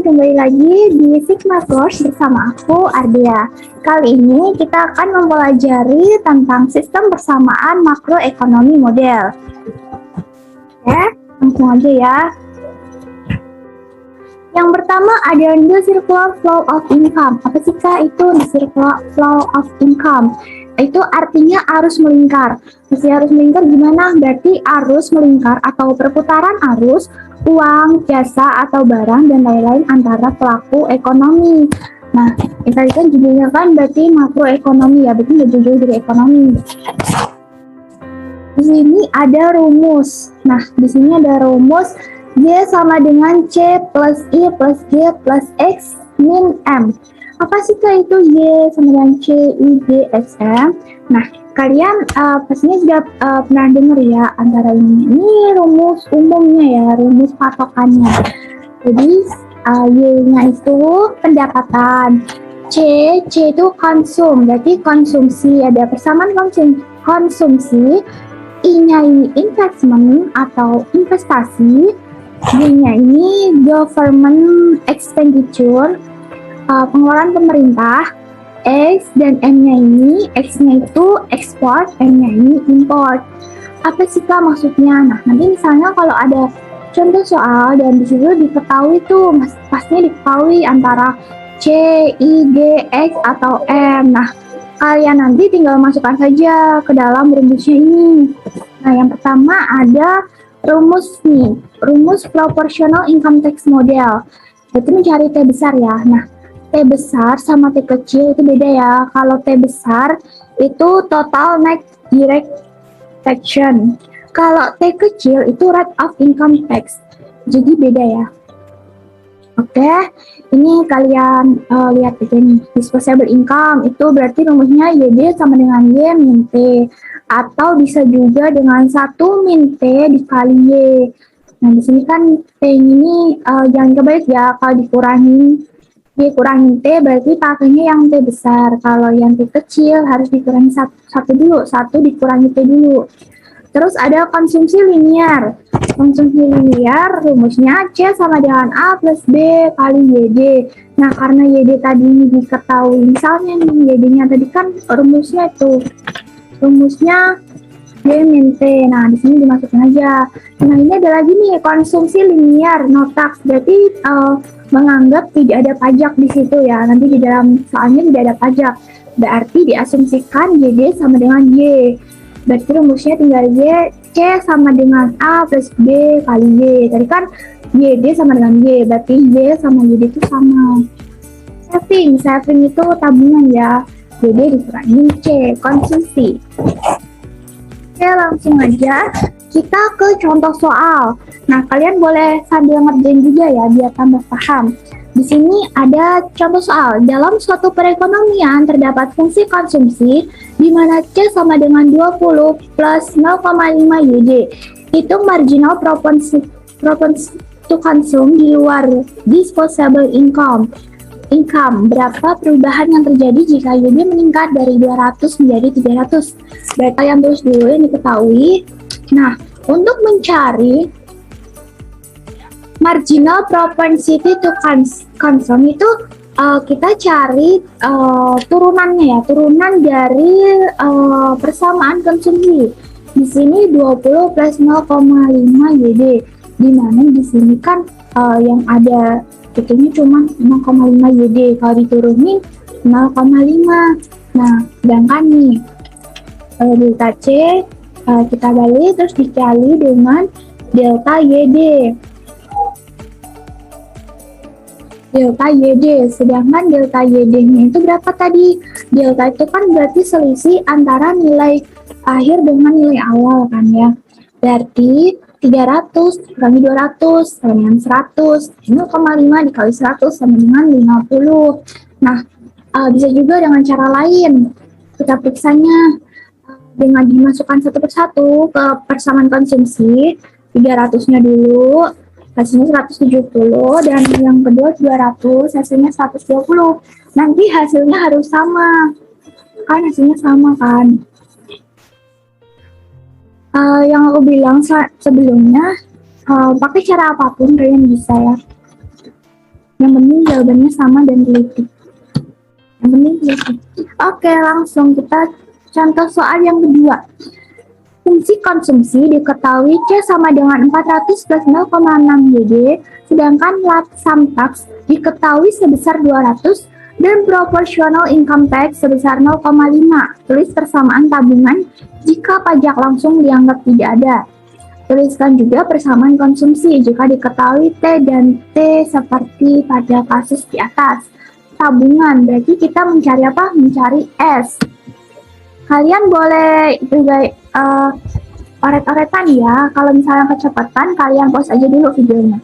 kembali lagi di Sigma Course bersama aku, Ardea. Kali ini kita akan mempelajari tentang sistem persamaan makroekonomi model. Oke, langsung aja ya. Yang pertama ada the circular flow of income. Apa sih Kak itu the circular flow of income? Itu artinya arus melingkar. Mesti arus melingkar gimana? Berarti arus melingkar atau perputaran arus uang, jasa, atau barang, dan lain-lain antara pelaku ekonomi. Nah, yang tadi kan judulnya kan berarti makroekonomi ya, berarti nggak jauh dari ekonomi. Di sini ada rumus. Nah, di sini ada rumus Y sama dengan C plus I plus G plus X min M. Apa sih Kak itu Y sama dengan C, I, G, X, M? Nah, kalian pastinya sudah pernah dengar ya antara ini rumus umumnya ya, rumus patokannya. Jadi Y-nya itu pendapatan, C itu konsum, berarti konsumsi, ada persamaan konsumsi, I-nya ini investment atau investasi, G-nya ini government expenditure, pengeluaran pemerintah, X dan M-nya ini, X-nya itu export, M-nya ini import. Apa sih Kak maksudnya? Nah, nanti misalnya kalau ada contoh soal dan di situ diketahui tuh, pastinya diketahui antara C, I, G, X atau M. Nah, kalian nanti tinggal masukkan saja ke dalam rumusnya ini. Nah, yang pertama ada rumus nih, rumus proportional income tax model. Berarti mencari T besar ya. Nah, T besar sama T kecil itu beda ya. Kalau T besar itu total net direct taxation. Kalau T kecil itu rate of income tax. Jadi beda ya. Oke, ini kalian lihat aja nih. Disposable income itu berarti rumusnya YD sama dengan Y min T. Atau bisa juga dengan 1 min T dikali Y. Nah, di sini kan T ini jangan kebalik ya. Kalau dikurangin T berarti pakainya yang T besar. Kalau yang T kecil harus dikurangi satu dulu, 1 dikurangi T dulu. Terus ada konsumsi linear. Konsumsi linear rumusnya C sama dengan A plus B kali YD. Nah, karena YD tadi ini diketahui, misalnya nih YD-nya tadi kan rumusnya Y min T. Nah, di sini dimasukin aja. Nah, ini ada lagi nih konsumsi linear, no tax. Berarti menganggap tidak ada pajak di situ ya. Nanti di dalam soalnya tidak ada pajak. Berarti diasumsikan YD sama dengan Y. Berarti rumusnya tinggal Y, C sama dengan A plus B kali Y. Tadi kan YD sama dengan Y, berarti Y sama YD itu sama. Saving itu tabungan ya. YD dikurangi C, konsumsi. Oke, langsung aja kita ke contoh soal. Nah, kalian boleh sambil ngerjain juga ya, biar tambah paham. Di sini ada contoh soal. Dalam suatu perekonomian terdapat fungsi konsumsi di mana C sama dengan 20 plus 0,5 YD. Hitung marginal propensi to consume di luar disposable income. Berapa perubahan yang terjadi jika YD meningkat dari 200 menjadi 300. Berarti yang terus dulu yang diketahui. Nah, untuk mencari marginal propensity to consume itu kita cari turunannya ya, turunan dari persamaan konsumsi. Di sini 20 plus 0,5 YD. Di mana di sini kan yang ada hitungnya cuma 0,5 YD. Kalau diturunin 0,5. Nah, sedangkan nih delta C kita balik terus dikali dengan delta YD. Sedangkan delta YD-nya itu berapa tadi? Delta itu kan berarti selisih antara nilai akhir dengan nilai awal kan ya. Berarti 300 dikurangi 200 sama dengan 100. 0,5 dikali 100 sama dengan 50. Nah, bisa juga dengan cara lain. Kita periksanya dengan dimasukkan satu persatu ke persamaan konsumsi. 300-nya dulu, hasilnya 170, dan yang kedua 200, hasilnya 120. Nanti hasilnya harus sama. Kan hasilnya sama kan? Yang aku bilang sebelumnya, pakai cara apapun kalian bisa ya. Yang penting jawabannya sama dan teliti. Yang penting teliti. Oke, langsung kita contoh soal yang kedua. Fungsi konsumsi diketahui C sama dengan 400 plus 0,6 YD, sedangkan lat sum tax diketahui sebesar 200 dan proportional income tax sebesar 0,5. Tulis persamaan tabungan jika pajak langsung dianggap tidak ada. Tuliskan juga persamaan konsumsi jika diketahui T dan T seperti pada kasus di atas. Tabungan, berarti kita mencari apa? Mencari S. Kalian boleh juga oret-oretan ya. Kalau misalnya kecepatan, kalian pause aja dulu videonya.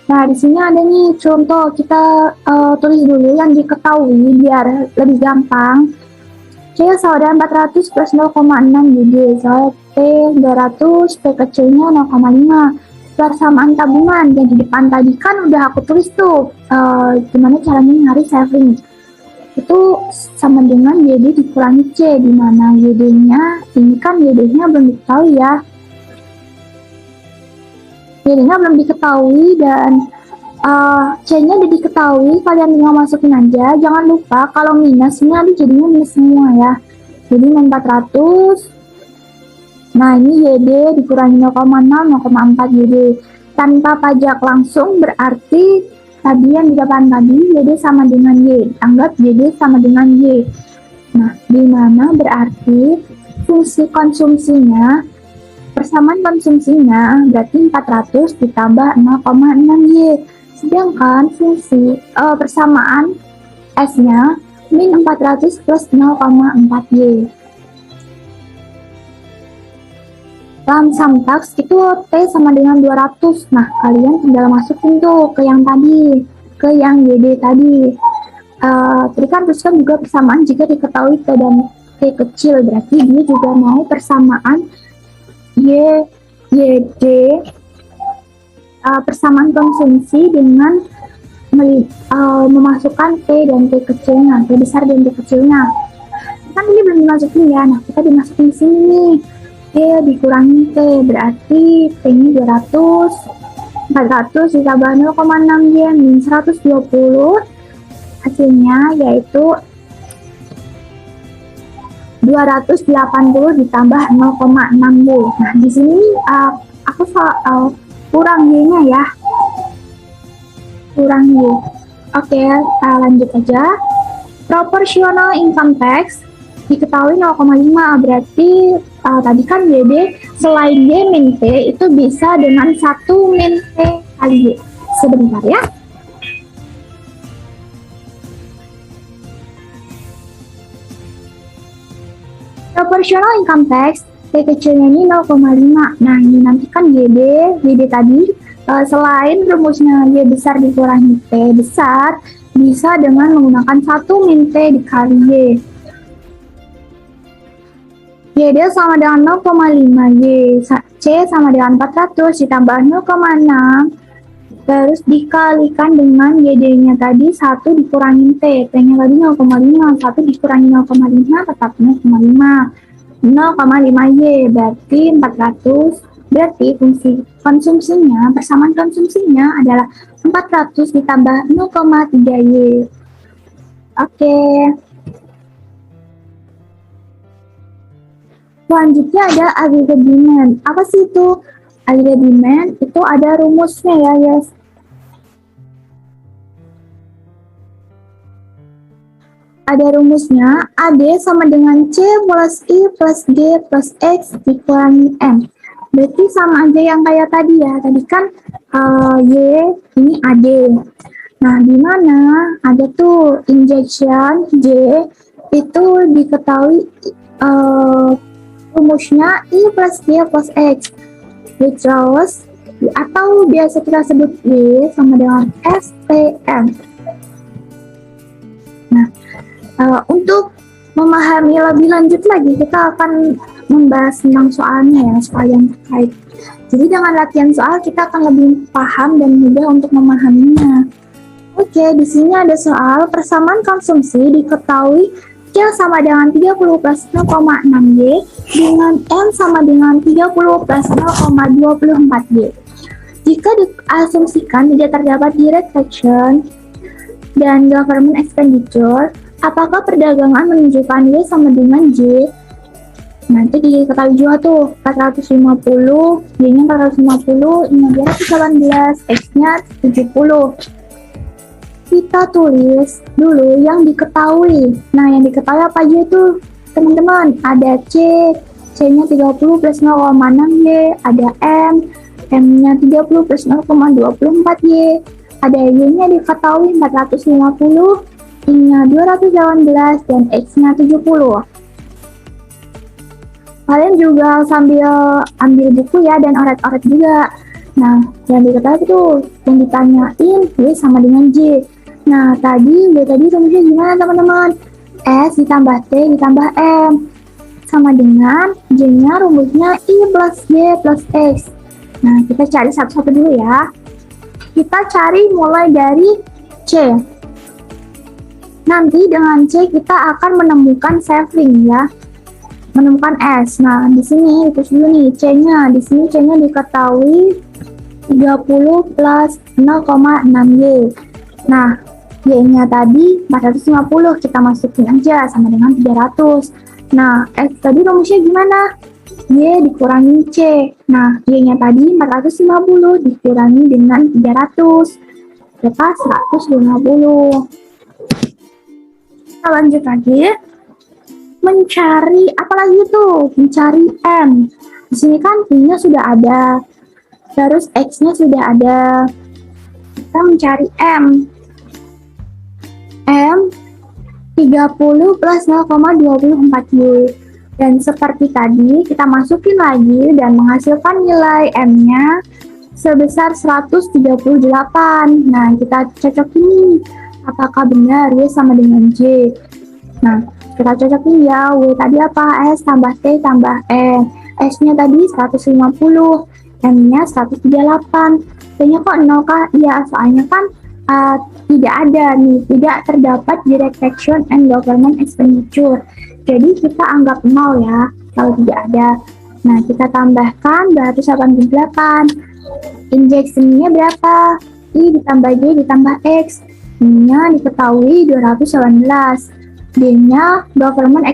Nah, di sini ada nih contoh, kita tulis dulu yang diketahui biar lebih gampang. C sama dengan 400 plus 0,6 YD, so T 200, T kecilnya 0,5. Persamaan tabungan yang di depan tadi kan udah aku tulis tuh, gimana caranya nyari saving. Itu sama dengan YD dikurangi C, di mana YD-nya, ini kan YD-nya belum diketahui ya. YD-nya belum diketahui dan C-nya udah diketahui, kalian tinggal masukin aja. Jangan lupa kalau minus, ini nanti jadinya minus semua ya. Jadi 400. Nah, ini YD dikurangi 0,6, 0,4 YD. Tanpa pajak langsung berarti tadi yang di depan tadi YD sama dengan Y. Anggap YD sama dengan Y. Nah, di mana berarti fungsi konsumsinya, persamaan konsumsinya berarti 400 ditambah 0,6 Y. Sedangkan fungsi persamaan S-nya min 400 plus 0,4 Y. Lam sum tax itu T sama dengan 200. Nah, kalian tinggal masukin tuh ke yang tadi, ke yang YD tadi. Berikan teruskan juga persamaan jika diketahui T dan T kecil, berarti dia juga mau persamaan YD, persamaan konsumsi dengan memasukkan T dan T kecilnya, T besar dan T kecilnya. Kan ini belum dimasukin ya, nah kita dimasukin sini nih. T dikurangi T, berarti T-nya 200, 400 ditambah 0,6 Y min 120, hasilnya yaitu 280 ditambah 0,6 Y. Nah, di sini aku kurang Y-nya ya, kurang Y. Oke, lanjut aja. Proportional income tax diketahui 0,5, berarti tadi kan YD selain Y min T itu bisa dengan 1 min T kali Y. Sebentar ya. Proportional income tax, T kecilnya ini 0,5. Nah, ini nanti kan YD tadi selain rumusnya Y besar dikurangi T besar, bisa dengan menggunakan 1 min T dikali Y. YD sama dengan 0,5 Y, C sama dengan 400 ditambah 0,6, terus dikalikan dengan YD-nya tadi 1 dikurangi T, T-nya tadi 0,5, 1 dikurangi 0,5 tetap 0,5, 0,5 Y, berarti 400, berarti fungsi konsumsinya, persamaan konsumsinya adalah 400 ditambah 0,3 Y. Oke. Selanjutnya ada aggregate demand. Apa sih itu? Aggregate demand itu ada rumusnya ya, guys. Ada rumusnya, AD sama dengan C plus I plus G plus X dikurangi M. Berarti sama aja yang kayak tadi ya. Tadi kan Y, ini AD. Nah, di mana ada tuh injection J itu diketahui rumusnya I plus G plus X, withdrawals atau biasa kita sebut Y sama dengan STM. Nah, untuk memahami lebih lanjut lagi, kita akan membahas tentang soalnya ya, soal yang terkait. Jadi dengan latihan soal kita akan lebih paham dan mudah untuk memahaminya. Oke, di sini ada soal persamaan konsumsi diketahui C sama dengan 30 plus 0,6 Y dengan M sama dengan 30 plus 0,24 Y. Jika diasumsikan tidak terdapat direct taxation dan government expenditure, apakah perdagangan menunjukkan Y sama dengan J? Nanti diketahui juga tuh 450, Y-nya 450, I-nya 218, X-nya 70. Kita tulis dulu yang diketahui. Nah, yang diketahui apa aja tuh, teman-teman? Ada C, C-nya 30 plus 0,6 Y, ada M, M-nya 30 plus 0,24 Y, ada Y-nya diketahui 450, I-nya 218, dan X-nya 70. Kalian juga sambil ambil buku ya dan oret-oret juga. Nah, yang diketahui tuh, yang ditanyain Y sama dengan J. Nah, tadi rumusnya gimana teman-teman? S ditambah T ditambah M. Sama dengan J-nya rumusnya I plus J plus X. Nah, kita cari satu-satu dulu ya. Kita cari mulai dari C. Nanti dengan C kita akan menemukan saving ya. Menemukan S. Nah, di sini itu dulu nih C-nya. Di sini C-nya diketahui 30 plus 0,6Y. Nah, Y-nya tadi 450, kita masukin aja sama dengan 300. Nah, X tadi rumusnya gimana? Y dikurangi C. Nah, Y-nya tadi 450 dikurangi dengan 300. Berapa? 150. Kita lanjut lagi. Mencari apa lagi tuh? Mencari M. Di sini kan Y-nya sudah ada. Terus X-nya sudah ada. Kita mencari M. M 30 plus 0,24Y. Dan seperti tadi, kita masukin lagi dan menghasilkan nilai M-nya sebesar 138. Nah, kita cocokin nih. Apakah benar Y sama dengan J? Nah, kita cocokin ya. Y tadi apa? S tambah T tambah M. S-nya tadi 150. M-nya 138. T-nya kok 0 kah? Iya, soalnya kan tidak ada nih, tidak terdapat direct taxation and government expenditure. Jadi kita anggap 0 ya, kalau tidak ada. Nah, kita tambahkan 288. Injection-nya berapa? I ditambah J ditambah X. I-nya diketahui 218. D-nya government